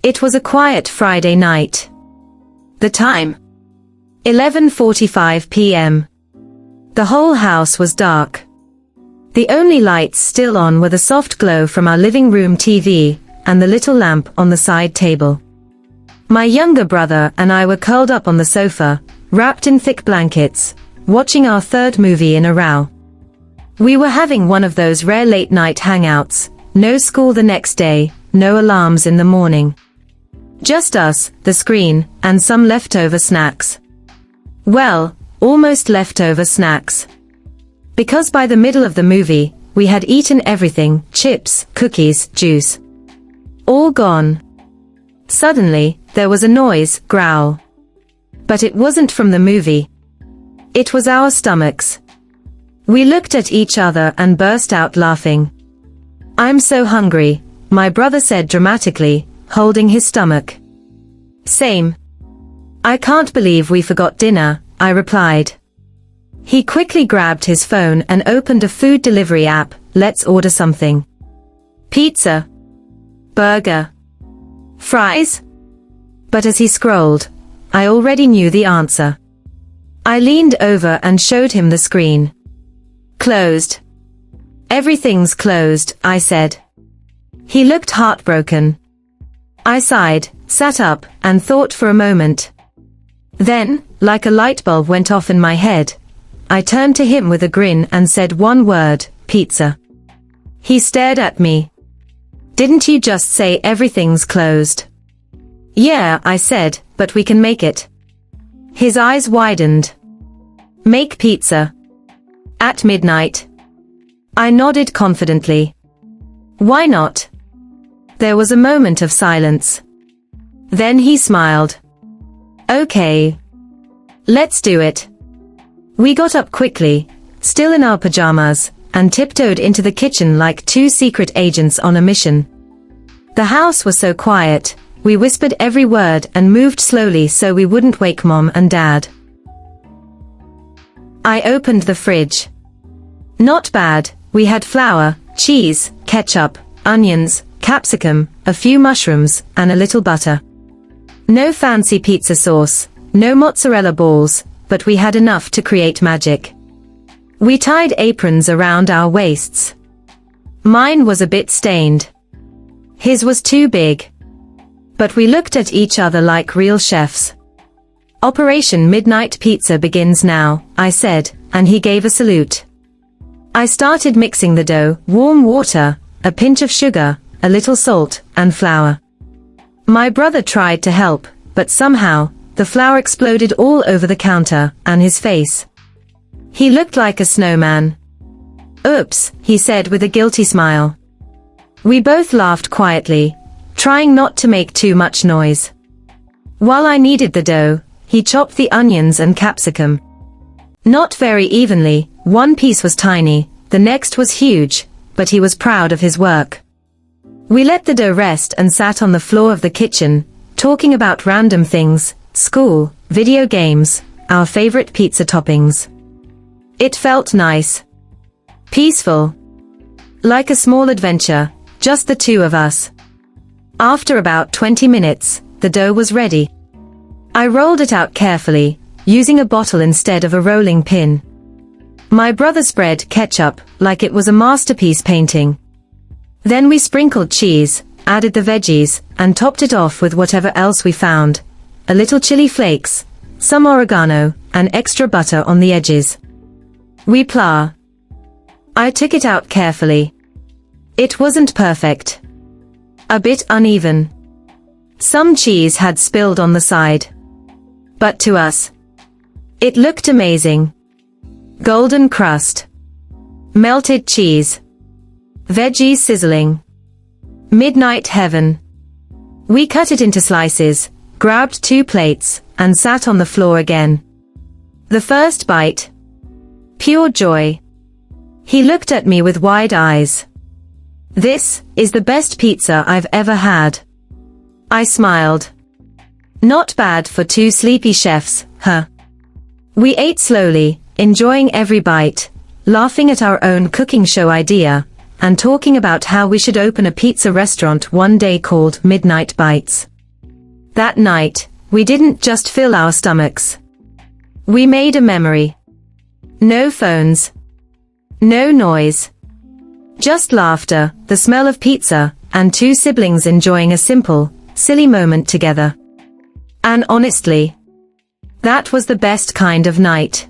It was a quiet Friday night. The time? 11:45 p.m. The whole house was dark. The only lights still on were the soft glow from our living room TV and the little lamp on the side table. My younger brother and I were curled up on the sofa, wrapped in thick blankets, watching our third movie in a row. We were having one of those rare late-night hangouts, no school the next day, no alarms in the morning. Just us, the screen, and some leftover snacks. Well, almost leftover snacks. Because by the middle of the movie, we had eaten everything, chips, cookies, juice. All gone. Suddenly, there was a noise, growl. But it wasn't from the movie. It was our stomachs. We looked at each other and burst out laughing. "I'm so hungry," my brother said dramatically, holding his stomach. "Same. I can't believe we forgot dinner," I replied. He quickly grabbed his phone and opened a food delivery app. "Let's order something. Pizza. Burger. Fries?" But as he scrolled, I already knew the answer. I leaned over and showed him the screen. "Closed. Everything's closed," I said. He looked heartbroken. I sighed, sat up, and thought for a moment. Then, like a light bulb went off in my head. I turned to him with a grin and said one word, "Pizza." He stared at me. "Didn't you just say everything's closed?" "Yeah," I said, "but we can make it." His eyes widened. "Make pizza? At midnight?" I nodded confidently. "Why not?" There was a moment of silence. Then he smiled. "Okay. Let's do it." We got up quickly, still in our pajamas, and tiptoed into the kitchen like two secret agents on a mission. The house was so quiet, we whispered every word and moved slowly so we wouldn't wake Mom and Dad. I opened the fridge. Not bad, we had flour, cheese, ketchup, onions, capsicum, a few mushrooms, and a little butter. No fancy pizza sauce, no mozzarella balls, but we had enough to create magic. We tied aprons around our waists. Mine was a bit stained. His was too big. But we looked at each other like real chefs. "Operation Midnight Pizza begins now," I said, and he gave a salute. I started mixing the dough, warm water, a pinch of sugar, a little salt, and flour. My brother tried to help, but somehow, the flour exploded all over the counter, and his face. He looked like a snowman. "Oops," he said with a guilty smile. We both laughed quietly, trying not to make too much noise. While I kneaded the dough, he chopped the onions and capsicum. Not very evenly, one piece was tiny, the next was huge, but he was proud of his work. We let the dough rest and sat on the floor of the kitchen, talking about random things, school, video games, our favorite pizza toppings. It felt nice. Peaceful. Like a small adventure, just the two of us. After about 20 minutes, the dough was ready. I rolled it out carefully, using a bottle instead of a rolling pin. My brother spread ketchup like it was a masterpiece painting. Then we sprinkled cheese, added the veggies, and topped it off with whatever else we found. A little chili flakes, some oregano, and extra butter on the edges. Voila. I took it out carefully. It wasn't perfect. A bit uneven. Some cheese had spilled on the side. But to us, it looked amazing. Golden crust. Melted cheese. Veggies sizzling. Midnight heaven. We cut it into slices, grabbed 2 plates, and sat on the floor again. The first bite. Pure joy. He looked at me with wide eyes. "This is the best pizza I've ever had." I smiled. Not bad for 2 sleepy chefs, huh? We ate slowly, enjoying every bite, laughing at our own cooking show idea, and talking about how we should open a pizza restaurant one day called Midnight Bites. That night, we didn't just fill our stomachs. We made a memory. No phones. No noise. Just laughter, the smell of pizza, and two siblings enjoying a simple, silly moment together. And honestly, that was the best kind of night.